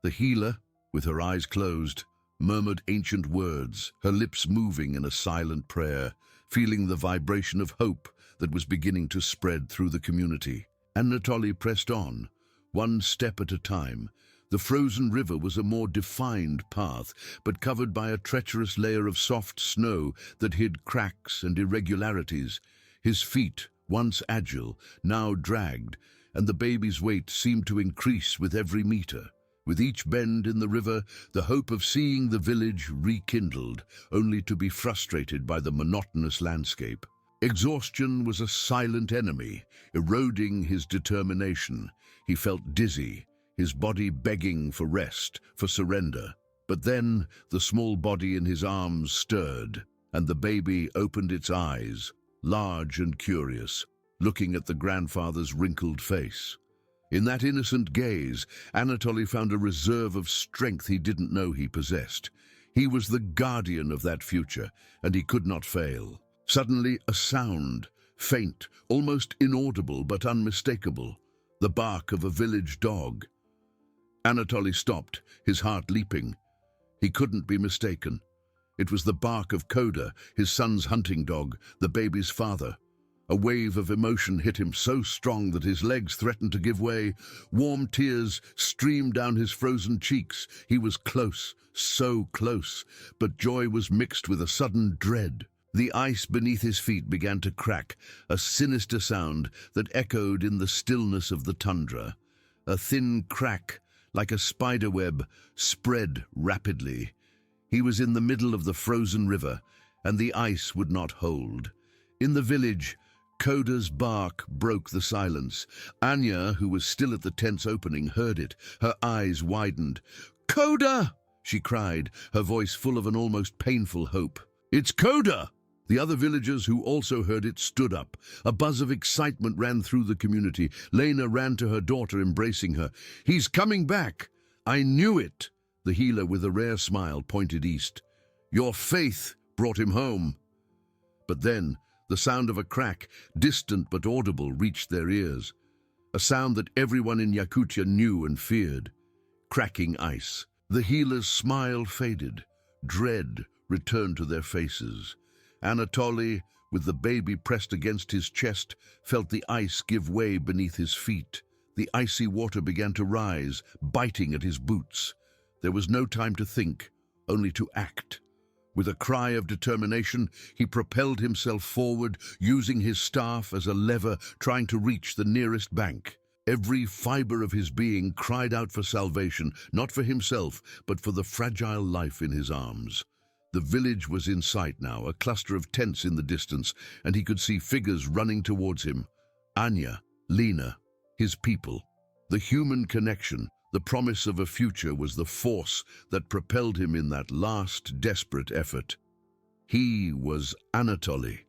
The healer, with her eyes closed, murmured ancient words, her lips moving in a silent prayer, feeling the vibration of hope that was beginning to spread through the community. Anatoly pressed on, one step at a time. The frozen river was a more defined path, but covered by a treacherous layer of soft snow that hid cracks and irregularities. His feet, once agile, now dragged, and the baby's weight seemed to increase with every meter. With each bend in the river, the hope of seeing the village rekindled, only to be frustrated by the monotonous landscape. Exhaustion was a silent enemy, eroding his determination. He felt dizzy, his body begging for rest, for surrender. But then the small body in his arms stirred, and the baby opened its eyes, large and curious, looking at the grandfather's wrinkled face. In that innocent gaze, Anatoly found a reserve of strength he didn't know he possessed. He was the guardian of that future, and he could not fail. Suddenly, a sound, faint, almost inaudible but unmistakable, the bark of a village dog. Anatoly stopped, his heart leaping. He couldn't be mistaken. It was the bark of Koda, his son's hunting dog, the baby's father. A wave of emotion hit him so strong that his legs threatened to give way. Warm tears streamed down his frozen cheeks. He was close, so close, but joy was mixed with a sudden dread. The ice beneath his feet began to crack, a sinister sound that echoed in the stillness of the tundra. A thin crack, like a spiderweb, spread rapidly. He was in the middle of the frozen river, and the ice would not hold. In the village, Koda's bark broke the silence. Anya, who was still at the tent's opening, heard it. Her eyes widened. "Koda!" she cried, her voice full of an almost painful hope. "It's Koda!" The other villagers who also heard it stood up. A buzz of excitement ran through the community. Lena ran to her daughter, embracing her. "He's coming back!" "I knew it!" The healer, with a rare smile, pointed east. "Your faith brought him home." But then, the sound of a crack, distant but audible, reached their ears. A sound that everyone in Yakutia knew and feared. Cracking ice. The healer's smile faded. Dread returned to their faces. Anatoly, with the baby pressed against his chest, felt the ice give way beneath his feet. The icy water began to rise, biting at his boots. There was no time to think, only to act. With a cry of determination, he propelled himself forward, using his staff as a lever, trying to reach the nearest bank. Every fiber of his being cried out for salvation, not for himself, but for the fragile life in his arms. The village was in sight now, a cluster of tents in the distance, and he could see figures running towards him. Anya, Lena, his people. The human connection, the promise of a future, was the force that propelled him in that last desperate effort. He was Anatoly,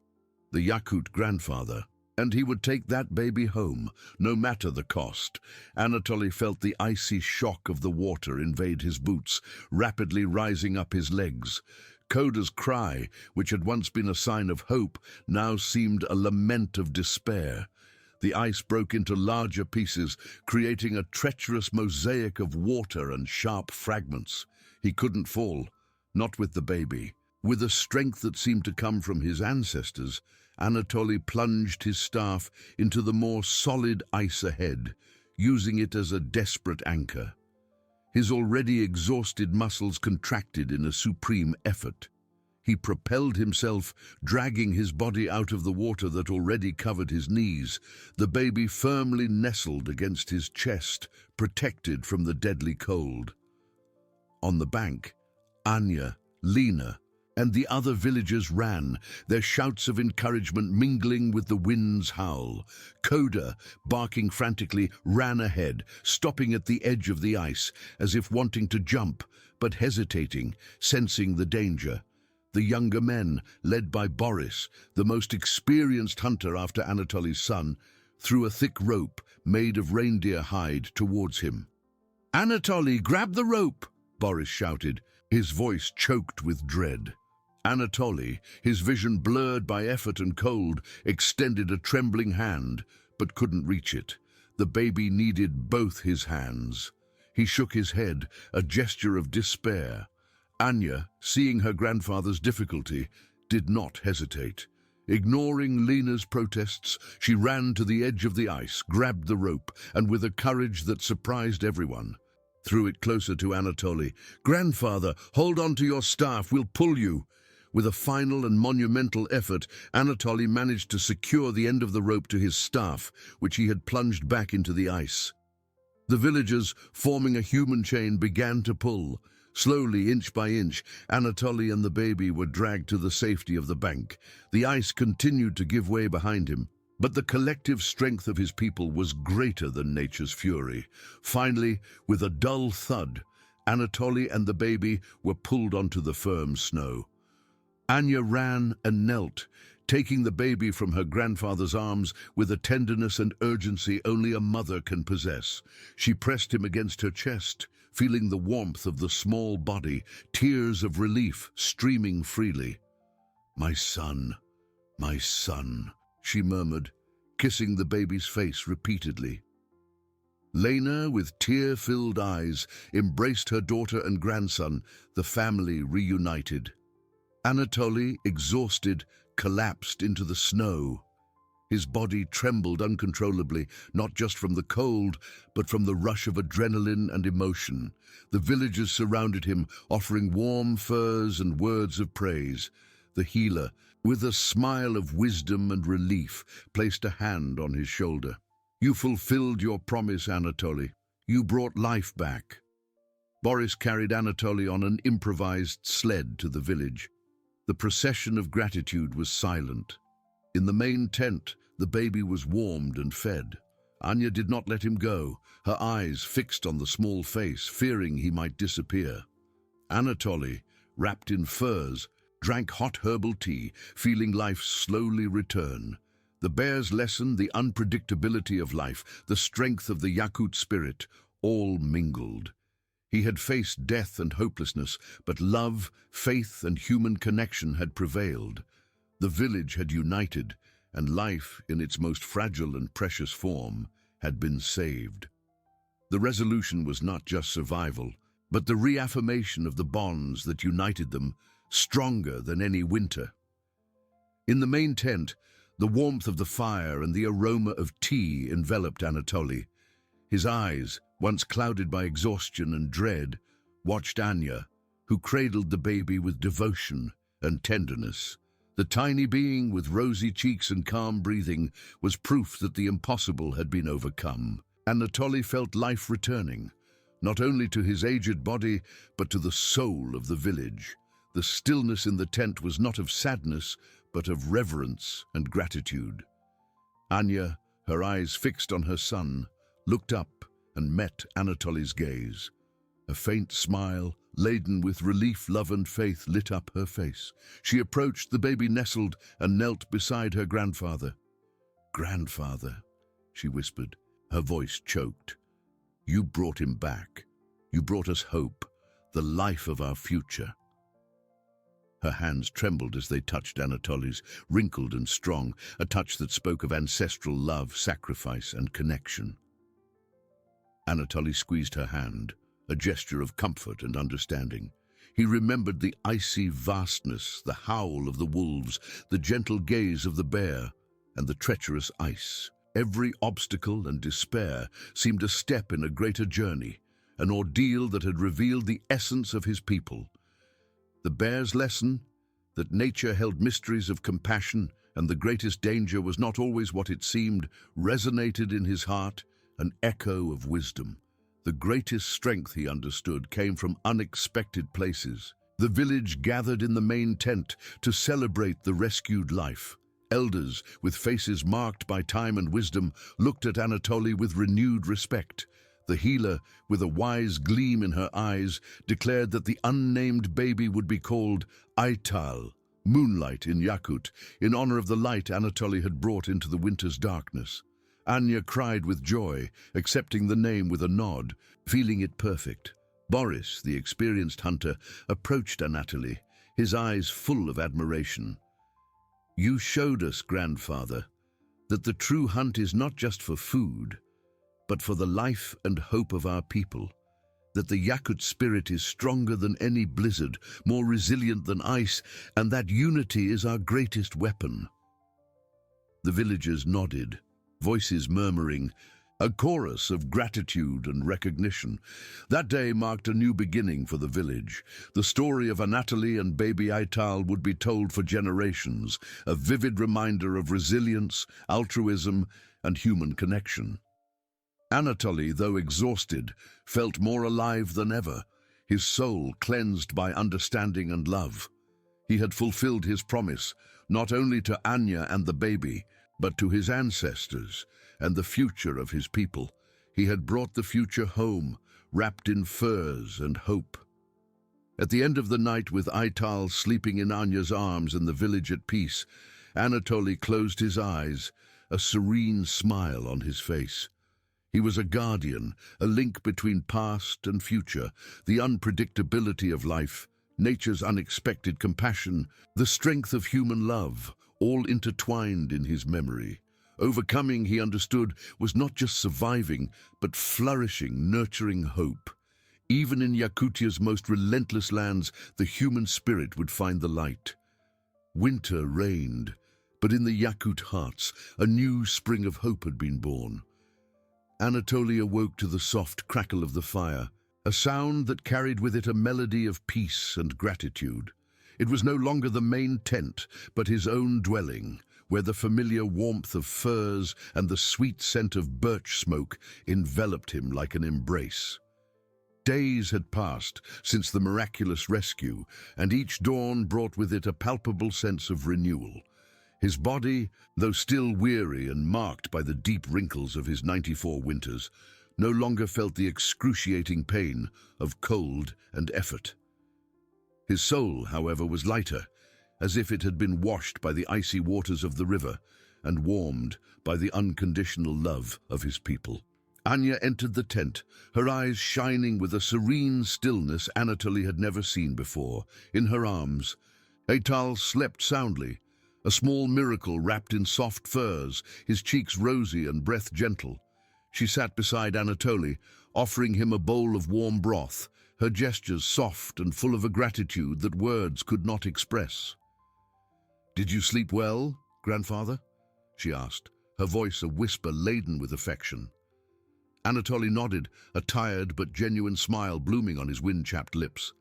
the YAKUT grandfather, and he would take that baby home, no matter the cost. Anatoly felt the icy shock of the water invade his boots, rapidly rising up his legs. Koda's cry, which had once been a sign of hope, now seemed a lament of despair. The ice broke into larger pieces, creating a treacherous mosaic of water and sharp fragments. He couldn't fall, not with the baby. With a strength that seemed to come from his ancestors, Anatoly plunged his staff into the more solid ice ahead, using it as a desperate anchor. His already exhausted muscles contracted in a supreme effort. He propelled himself, dragging his body out of the water that already covered his knees. The baby firmly nestled against his chest, protected from the deadly cold. On the bank, Anya, Lena, and the other villagers ran, their shouts of encouragement mingling with the wind's howl. Koda, barking frantically, ran ahead, stopping at the edge of the ice, as if wanting to jump, but hesitating, sensing the danger. The younger men, led by Boris, the most experienced hunter after Anatoly's son, threw a thick rope made of reindeer hide towards him. "Anatoly, grab the rope!" Boris shouted, his voice choked with dread. Anatoly, his vision blurred by effort and cold, extended a trembling hand, but couldn't reach it. The baby needed both his hands. He shook his head, a gesture of despair. Anya, seeing her grandfather's difficulty, did not hesitate. Ignoring Lena's protests, she ran to the edge of the ice, grabbed the rope, and with a courage that surprised everyone, threw it closer to Anatoly. "Grandfather, hold on to your staff, we'll pull you." With a final and monumental effort, Anatoly managed to secure the end of the rope to his staff, which he had plunged back into the ice. The villagers, forming a human chain, began to pull. Slowly, inch by inch, Anatoly and the baby were dragged to the safety of the bank. The ice continued to give way behind him, but the collective strength of his people was greater than nature's fury. Finally, with a dull thud, Anatoly and the baby were pulled onto the firm snow. Anya ran and knelt, taking the baby from her grandfather's arms with a tenderness and urgency only a mother can possess. She pressed him against her chest, feeling the warmth of the small body, tears of relief streaming freely. My son," she murmured, kissing the baby's face repeatedly. Lena, with tear-filled eyes, embraced her daughter and grandson, the family reunited. Anatoly, exhausted, collapsed into the snow. His body trembled uncontrollably, not just from the cold, but from the rush of adrenaline and emotion. The villagers surrounded him, offering warm furs and words of praise. The healer, with a smile of wisdom and relief, placed a hand on his shoulder. "You fulfilled your promise, Anatoly. You brought life back." Boris carried Anatoly on an improvised sled to the village. The procession of gratitude was silent. In the main tent, the baby was warmed and fed. Anya did not let him go, her eyes fixed on the small face, fearing he might disappear. Anatoly, wrapped in furs, drank hot herbal tea, feeling life slowly return. The bear's lesson, the unpredictability of life, the strength of the YAKUT spirit, all mingled. He had faced death and hopelessness, but love, faith, and human connection had prevailed. The village had united, and life, in its most fragile and precious form, had been saved. The resolution was not just survival, but the reaffirmation of the bonds that united them, stronger than any winter. In the main tent, the warmth of the fire and the aroma of tea enveloped Anatoly. His eyes, once clouded by exhaustion and dread, watched Anya, who cradled the baby with devotion and tenderness. The tiny being, with rosy cheeks and calm breathing, was proof that the impossible had been overcome. Anatoly felt life returning, not only to his aged body, but to the soul of the village. The stillness in the tent was not of sadness, but of reverence and gratitude. Anya, her eyes fixed on her son, looked up and met Anatoly's gaze. A faint smile, laden with relief, love, and faith, lit up her face. She approached the baby, nestled, and knelt beside her grandfather. "Grandfather," she whispered, her voice choked. "You brought him back. You brought us hope, the life of our future." Her hands trembled as they touched Anatoly's, wrinkled and strong, a touch that spoke of ancestral love, sacrifice, and connection. Anatoly squeezed her hand, a gesture of comfort and understanding. He remembered the icy vastness, the howl of the wolves, the gentle gaze of the bear, and the treacherous ice. Every obstacle and despair seemed a step in a greater journey, an ordeal that had revealed the essence of his people. The bear's lesson, that nature held mysteries of compassion and the greatest danger was not always what it seemed, resonated in his heart, an echo of wisdom. The greatest strength, he understood, came from unexpected places. The village gathered in the main tent to celebrate the rescued life. Elders, with faces marked by time and wisdom, looked at Anatoly with renewed respect. The healer, with a wise gleam in her eyes, declared that the unnamed baby would be called Aital, moonlight in YAKUT, in honor of the light Anatoly had brought into the winter's darkness. Anya cried with joy, accepting the name with a nod, feeling it perfect. Boris, the experienced hunter, approached Anatoly, his eyes full of admiration. "You showed us, grandfather, that the true hunt is not just for food, but for the life and hope of our people, that the YAKUT spirit is stronger than any blizzard, more resilient than ice, and that unity is our greatest weapon." The villagers nodded, voices murmuring, a chorus of gratitude and recognition. That day marked a new beginning for the village. The story of Anatoly and baby Aital would be told for generations, a vivid reminder of resilience, altruism, and human connection. Anatoly, though exhausted, felt more alive than ever, his soul cleansed by understanding and love. He had fulfilled his promise, not only to Anya and the baby, but to his ancestors and the future of his people. He had brought the future home, wrapped in furs and hope. At the end of the night, with Aital sleeping in Anya's arms and the village at peace, Anatoly closed his eyes, a serene smile on his face. He was a guardian, a link between past and future, the unpredictability of life, nature's unexpected compassion, the strength of human love, all intertwined in his memory. Overcoming, he understood, was not just surviving, but flourishing, nurturing hope. Even in Yakutia's most relentless lands, the human spirit would find the light. Winter reigned, but in the YAKUT hearts, a new spring of hope had been born. Anatoly awoke to the soft crackle of the fire, a sound that carried with it a melody of peace and gratitude. It was no longer the main tent, but his own dwelling, where the familiar warmth of furs and the sweet scent of birch smoke enveloped him like an embrace. Days had passed since the miraculous rescue, and each dawn brought with it a palpable sense of renewal. His body, though still weary and marked by the deep wrinkles of his 94 winters, no longer felt the excruciating pain of cold and effort. His soul, however, was lighter, as if it had been washed by the icy waters of the river and warmed by the unconditional love of his people. Anya entered the tent, her eyes shining with a serene stillness Anatoly had never seen before. In her arms, Aital slept soundly, a small miracle wrapped in soft furs, his cheeks rosy and breath gentle. She sat beside Anatoly, offering him a bowl of warm broth, her gestures soft and full of a gratitude that words could not express. "Did you sleep well, grandfather?" she asked, her voice a whisper laden with affection. Anatoly nodded, a tired but genuine smile blooming on his wind-chapped lips.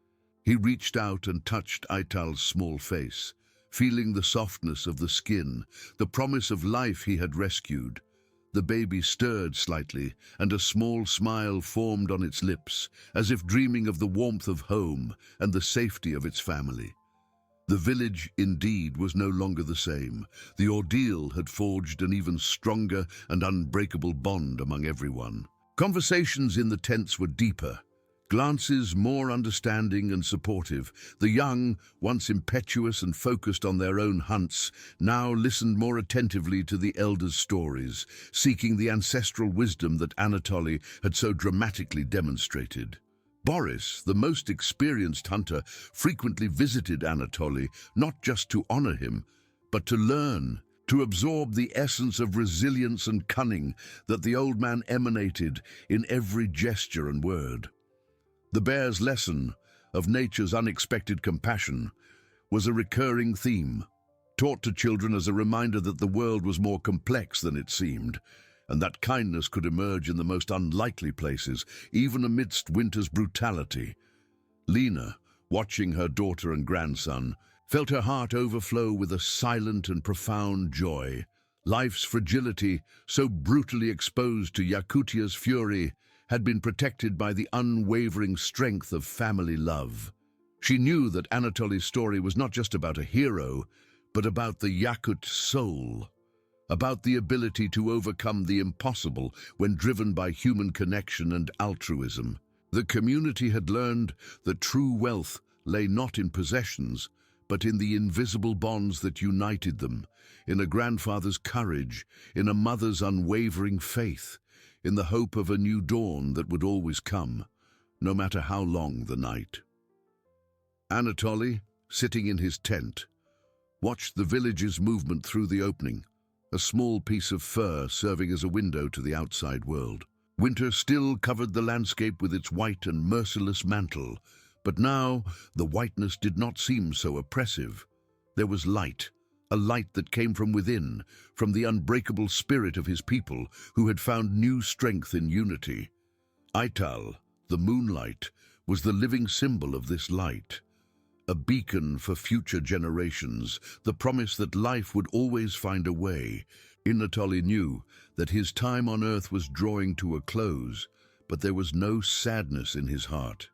He reached out and touched Aital's small face, feeling the softness of the skin, the promise of life he had rescued. The baby stirred slightly, and a small smile formed on its lips, as if dreaming of the warmth of home and the safety of its family. The village, indeed, was no longer the same. The ordeal had forged an even stronger and unbreakable bond among everyone. Conversations in the tents were deeper, glances more understanding and supportive. The young, once impetuous and focused on their own hunts, now listened more attentively to the elders' stories, seeking the ancestral wisdom that Anatoly had so dramatically demonstrated. Boris, the most experienced hunter, frequently visited Anatoly, not just to honor him, but to learn, to absorb the essence of resilience and cunning that the old man emanated in every gesture and word. The bear's lesson of nature's unexpected compassion was a recurring theme, taught to children as a reminder that the world was more complex than it seemed, and that kindness could emerge in the most unlikely places, even amidst winter's brutality. Lena, watching her daughter and grandson, felt her heart overflow with a silent and profound joy. Life's fragility, so brutally exposed to Yakutia's fury, had been protected by the unwavering strength of family love. She knew that Anatoly's story was not just about a hero, but about the YAKUT soul, about the ability to overcome the impossible when driven by human connection and altruism. The community had learned that true wealth lay not in possessions, but in the invisible bonds that united them, in a grandfather's courage, in a mother's unwavering faith, in the hope of a new dawn that would always come, no matter how long the night. Anatoly, sitting in his tent, watched the village's movement through the opening, a small piece of fur serving as a window to the outside world. Winter still covered the landscape with its white and merciless mantle, but now the whiteness did not seem so oppressive. There was light, a light that came from within, from the unbreakable spirit of his people who had found new strength in unity. Ital, the moonlight, was the living symbol of this light, a beacon for future generations, the promise that life would always find a way. Anatoly knew that his time on earth was drawing to a close, but there was no sadness in his heart.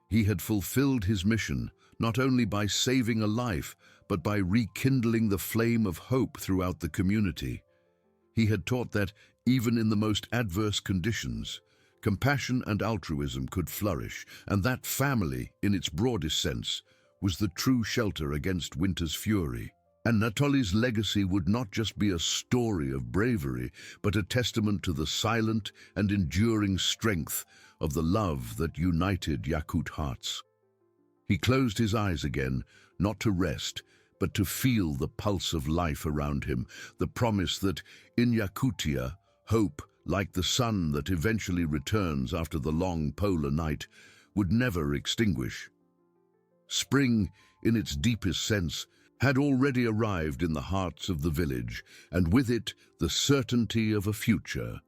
He had fulfilled his mission, not only by saving a life, but by rekindling the flame of hope throughout the community. He had taught that, even in the most adverse conditions, compassion and altruism could flourish, and that family, in its broadest sense, was the true shelter against winter's fury. Anatoly's legacy would not just be a story of bravery, but a testament to the silent and enduring strength of the love that united Yakut hearts. He closed his eyes again, not to rest, but to feel the pulse of life around him, the promise that in Yakutia, hope, like the sun that eventually returns after the long polar night, would never extinguish. Spring, in its deepest sense, had already arrived in the hearts of the village, and with it the certainty of a future.